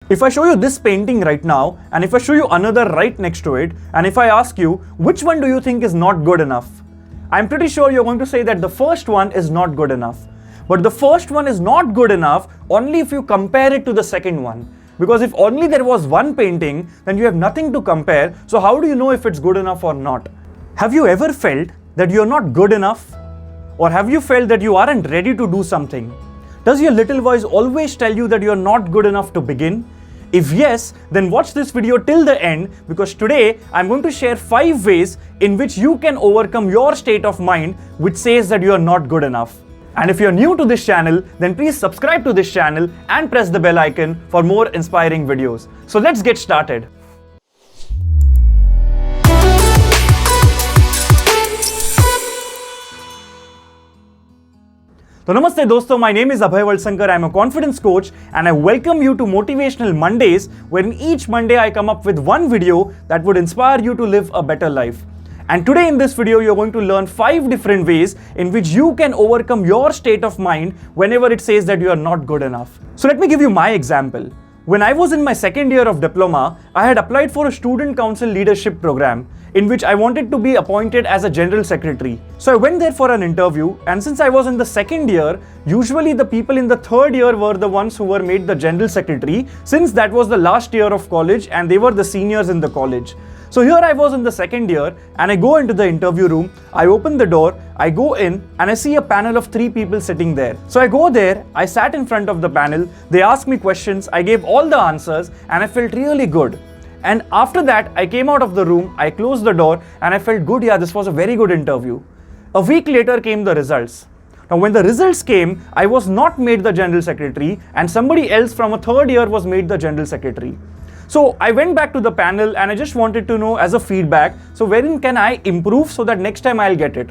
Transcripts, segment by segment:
If I show you this painting right now, and if I show you another right next to it, and if I ask you, which one do you think is not good enough? I'm pretty sure you're going to say that the first one is not good enough. But the first one is not good enough only if you compare it to the second one. Because if only there was one painting, then you have nothing to compare. So how do you know if it's good enough or not? Have you ever felt that you're not good enough? Or have you felt that you aren't ready to do something? Does your little voice always tell you that you're not good enough to begin? If yes, then watch this video till the end, because today I'm going to share 5 ways in which you can overcome your state of mind which says that you are not good enough. And if you're new to this channel, then please subscribe to this channel and press the bell icon for more inspiring videos. So let's get started. So Namaste dosto, my name is Abhay Valsangkar, I'm a confidence coach and I welcome you to Motivational Mondays, wherein each Monday I come up with one video that would inspire you to live a better life. And today in this video, you're going to learn 5 different ways in which you can overcome your state of mind whenever it says that you are not good enough. So let me give you my example. When I was in my second year of diploma, I had applied for a student council leadership program in which I wanted to be appointed as a general secretary. So I went there for an interview, and since I was in the second year, usually the people in the third year were the ones who were made the general secretary, since that was the last year of college and they were the seniors in the college. So here I was in the second year and I go into the interview room, I open the door, I go in and I see a panel of 3 people sitting there. So I go there, I sat in front of the panel, they asked me questions, I gave all the answers and I felt really good. And after that, I came out of the room, I closed the door and I felt good, yeah, this was a very good interview. A week later came the results. Now when the results came, I was not made the general secretary and somebody else from a third year was made the general secretary. So I went back to the panel and I just wanted to know as a feedback, so wherein can I improve so that next time I'll get it?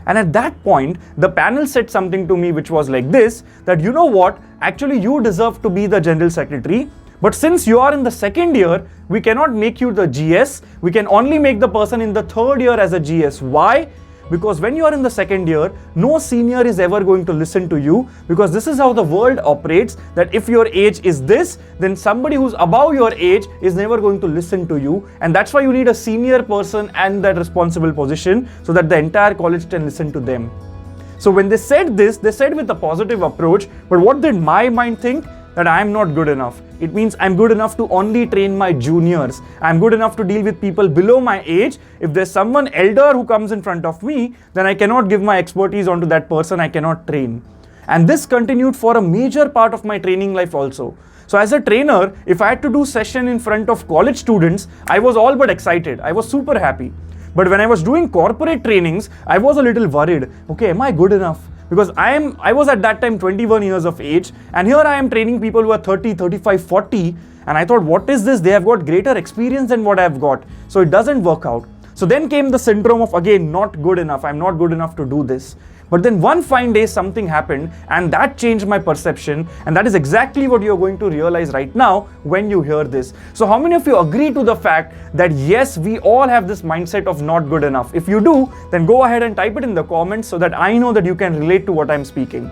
And at that point, the panel said something to me which was like this, that you know what, actually you deserve to be the general secretary. But since you are in the second year, we cannot make you the GS. We can only make the person in the third year as a GS. Why? Because when you are in the second year, no senior is ever going to listen to you, because this is how the world operates, that if your age is this, then somebody who's above your age is never going to listen to you. And that's why you need a senior person and that responsible position so that the entire college can listen to them. So when they said this, they said with a positive approach, but what did my mind think? That I am not good enough. It means I'm good enough to only train my juniors. I'm good enough to deal with people below my age. If there's someone elder who comes in front of me, then I cannot give my expertise onto that person, I cannot train. And this continued for a major part of my training life also. So as a trainer, if I had to do session in front of college students, I was all but excited. I was super happy. But when I was doing corporate trainings, I was a little worried. Okay, am I good enough? Because I was at that time 21 years of age, and here I am training people who are 30, 35, 40, and I thought, what is this? They have got greater experience than what I have got. So it doesn't work out. So then came the syndrome of, again, not good enough. I'm not good enough to do this. But then one fine day something happened and that changed my perception, and that is exactly what you're going to realize right now when you hear this. So how many of you agree to the fact that yes, we all have this mindset of not good enough? If you do, then go ahead and type it in the comments so that I know that you can relate to what I'm speaking.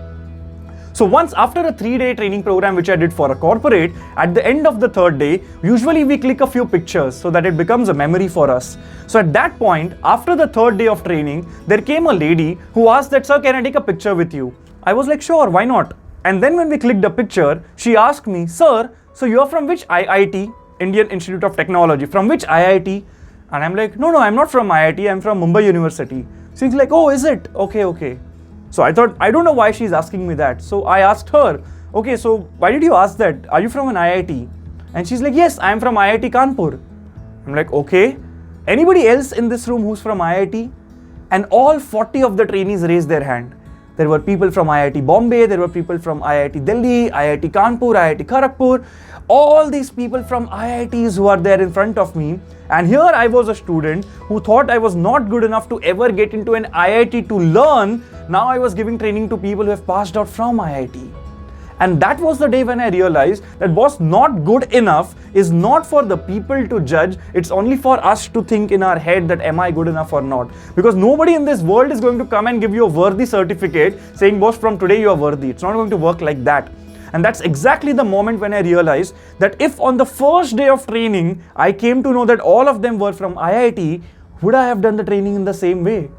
So once after a 3-day training program which I did for a corporate, at the end of the 3rd day, usually we click a few pictures so that it becomes a memory for us. So at that point, after the 3rd day of training, there came a lady who asked that, sir, can I take a picture with you? I was like, sure, why not? And then when we clicked a picture, she asked me, sir, so you're from which IIT? Indian Institute of Technology. From which IIT? And I'm like, no, I'm not from IIT, I'm from Mumbai University. She's like, oh, is it? Okay. So I thought, I don't know why she's asking me that. So I asked her, okay, so why did you ask that? Are you from an IIT? And she's like, yes, I'm from IIT Kanpur. I'm like, okay. Anybody else in this room who's from IIT? And all 40 of the trainees raised their hand. There were people from IIT Bombay, there were people from IIT Delhi, IIT Kanpur, IIT Kharagpur, all these people from IITs who are there in front of me. And here I was a student who thought I was not good enough to ever get into an IIT to learn. Now I was giving training to people who have passed out from IIT. And that was the day when I realized that boss, not good enough is not for the people to judge. It's only for us to think in our head that am I good enough or not? Because nobody in this world is going to come and give you a worthy certificate saying, boss, from today you are worthy. It's not going to work like that. And that's exactly the moment when I realized that if on the first day of training, I came to know that all of them were from IIT, would I have done the training in the same way?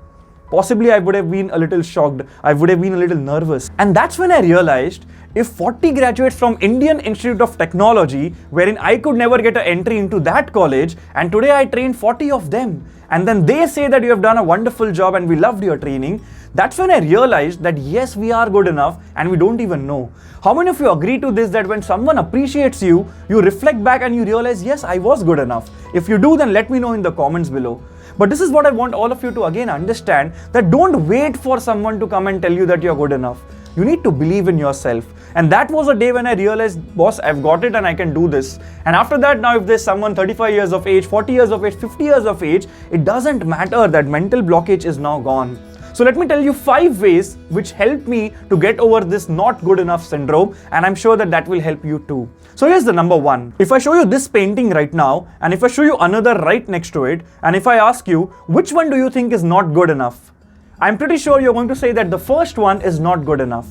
Possibly I would have been a little shocked, I would have been a little nervous. And that's when I realized if 40 graduates from Indian Institute of Technology, wherein I could never get an entry into that college, and today I trained 40 of them, and then they say that you have done a wonderful job and we loved your training, that's when I realized that yes, we are good enough and we don't even know. How many of you agree to this, that when someone appreciates you, you reflect back and you realize, yes, I was good enough? If you do, then let me know in the comments below. But this is what I want all of you to again understand, that don't wait for someone to come and tell you that you're good enough. You need to believe in yourself. And that was a day when I realized, boss, I've got it and I can do this. And after that, now if there's someone 35 years of age, 40 years of age, 50 years of age, it doesn't matter, that mental blockage is now gone. So let me tell you 5 ways which helped me to get over this not good enough syndrome, and I'm sure that that will help you too. So here's the number 1. If I show you this painting right now, and if I show you another right next to it, and if I ask you, which one do you think is not good enough? I'm pretty sure you're going to say that the first one is not good enough.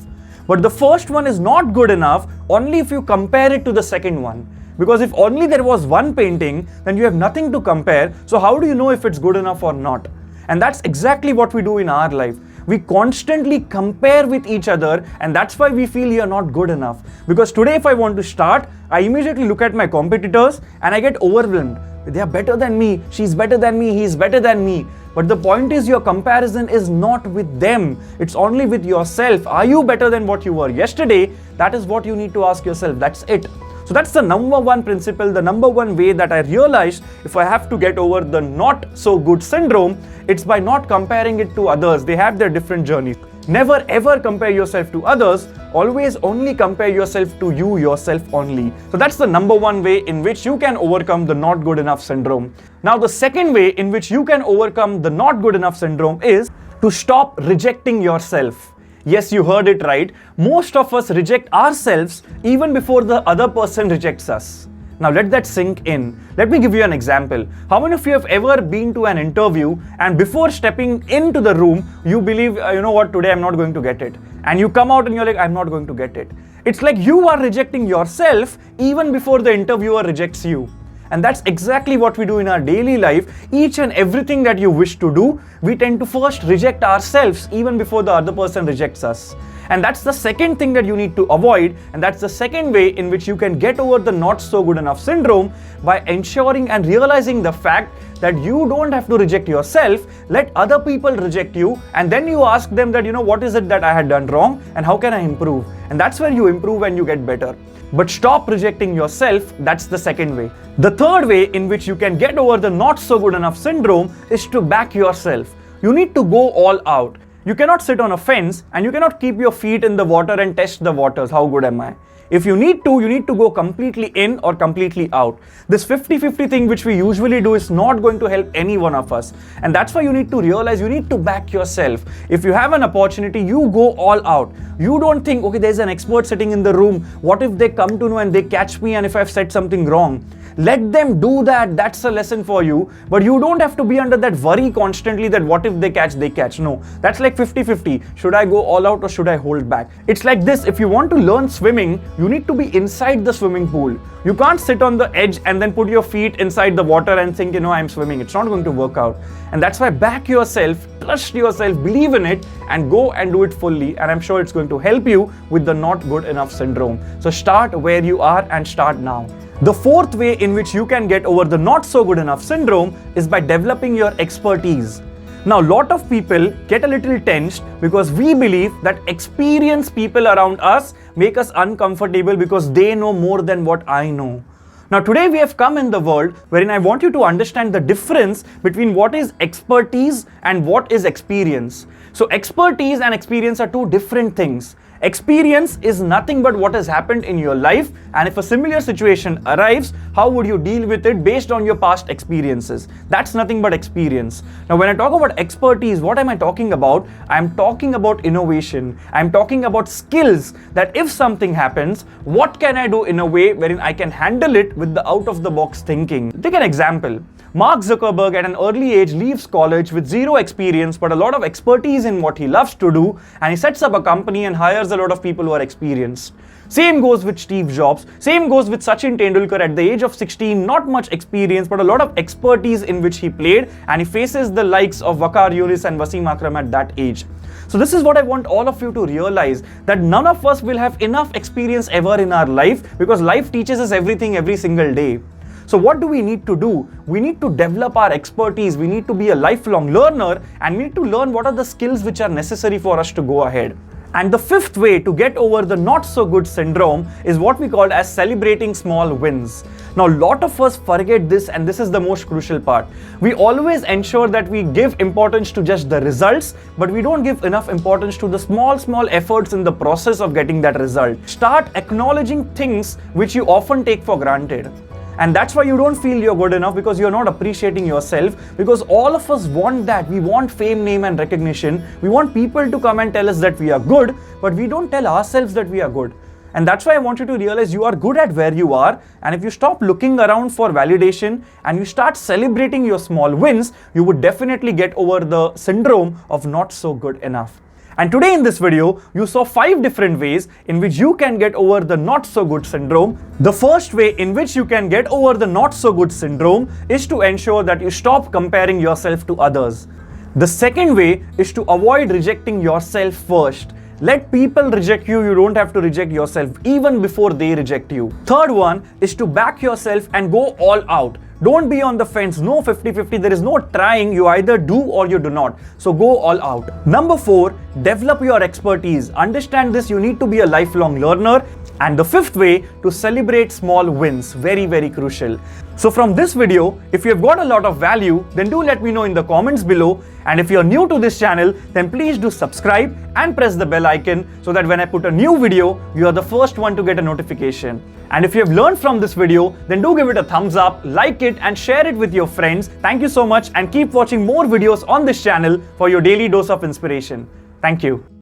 But the first one is not good enough only if you compare it to the second one. Because if only there was one painting, then you have nothing to compare. So how do you know if it's good enough or not? And that's exactly what we do in our life. We constantly compare with each other, and that's why we feel you're not good enough. Because today if I want to start, I immediately look at my competitors and I get overwhelmed. They are better than me, she's better than me, he's better than me. But the point is, your comparison is not with them. It's only with yourself. Are you better than what you were yesterday? That is what you need to ask yourself. That's it. So that's the number 1 principle, the number 1 way that I realized if I have to get over the not so good syndrome, it's by not comparing it to others. They have their different journeys. Never ever compare yourself to others. Always only compare yourself to you, yourself only. So that's the number 1 way in which you can overcome the not good enough syndrome. Now the second way in which you can overcome the not good enough syndrome is to stop rejecting yourself. Yes, you heard it right. Most of us reject ourselves even before the other person rejects us. Now let that sink in. Let me give you an example. How many of you have ever been to an interview and before stepping into the room, you believe, you know what, today I'm not going to get it. And you come out and you're like, I'm not going to get it. It's like you are rejecting yourself even before the interviewer rejects you. And that's exactly what we do in our daily life. Each and everything that you wish to do, we tend to first reject ourselves even before the other person rejects us. And that's the second thing that you need to avoid, and that's the second way in which you can get over the not so good enough syndrome, by ensuring and realizing the fact that you don't have to reject yourself. Let other people reject you, and then you ask them that, you know, what is it that I had done wrong and how can I improve? And that's where you improve and you get better. But stop rejecting yourself. That's the second way. The third way in which you can get over the not so good enough syndrome is to back yourself. You need to go all out. You cannot sit on a fence and you cannot keep your feet in the water and test the waters. How good am I? If you need to go completely in or completely out. This 50-50 thing which we usually do is not going to help any one of us. And that's why you need to realize you need to back yourself. If you have an opportunity, you go all out. You don't think, okay, there's an expert sitting in the room. What if they come to know and they catch me and if I've said something wrong? Let them do that. That's a lesson for you. But you don't have to be under that worry constantly that what if they catch? No, that's like 50-50. Should I go all out or should I hold back? It's like this. If you want to learn swimming, you need to be inside the swimming pool. You can't sit on the edge and then put your feet inside the water and think, you know, I'm swimming. It's not going to work out. And that's why back yourself, trust yourself, believe in it, and go and do it fully. And I'm sure it's going to help you with the not good enough syndrome. So start where you are and start now. The fourth way in which you can get over the not so good enough syndrome is by developing your expertise. Now, a lot of people get a little tensed because we believe that experienced people around us make us uncomfortable because they know more than what I know. Now, today we have come in the world wherein I want you to understand the difference between what is expertise and what is experience. So, expertise and experience are two different things. Experience is nothing but what has happened in your life, and if a similar situation arrives, how would you deal with it based on your past experiences? That's nothing but experience. Now, when I talk about expertise, what am I talking about? I'm talking about innovation. I'm talking about skills that if something happens, what can I do in a way wherein I can handle it with the out-of-the-box thinking? Take an example. Mark Zuckerberg at an early age leaves college with zero experience but a lot of expertise in what he loves to do, and he sets up a company and hires a lot of people who are experienced. Same goes with Steve Jobs. Same goes with Sachin Tendulkar at the age of 16. Not much experience, but a lot of expertise in which he played, and he faces the likes of Waqar Younis and Wasim Akram at that age. So this is what I want all of you to realize, that none of us will have enough experience ever in our life, because life teaches us everything every single day. So what do we need to do? We need to develop our expertise. We need to be a lifelong learner, and we need to learn what are the skills which are necessary for us to go ahead. And the fifth way to get over the not so good syndrome is what we call as celebrating small wins. Now, a lot of us forget this, and this is the most crucial part. We always ensure that we give importance to just the results, but we don't give enough importance to the small efforts in the process of getting that result. Start acknowledging things which you often take for granted. And that's why you don't feel you're good enough, because you're not appreciating yourself. Because all of us want that. We want fame, name, and recognition. We want people to come and tell us that we are good, but we don't tell ourselves that we are good. And that's why I want you to realize you are good at where you are. And if you stop looking around for validation and you start celebrating your small wins, you would definitely get over the syndrome of not so good enough. And today in this video, you saw 5 different ways in which you can get over the not so good syndrome. The first way in which you can get over the not so good syndrome is to ensure that you stop comparing yourself to others. The second way is to avoid rejecting yourself first. Let people reject you, you don't have to reject yourself even before they reject you. Third one is to back yourself and go all out. Don't be on the fence, no 50-50, there is no trying, you either do or you do not. So go all out. Number 4, develop your expertise. Understand this, you need to be a lifelong learner. And the fifth way, to celebrate small wins, very, very crucial. So from this video, if you have got a lot of value, then do let me know in the comments below. And if you're new to this channel, then please do subscribe and press the bell icon so that when I put a new video, you are the first one to get a notification. And if you have learned from this video, then do give it a thumbs up, like it, and share it with your friends. Thank you so much, and keep watching more videos on this channel for your daily dose of inspiration. Thank you.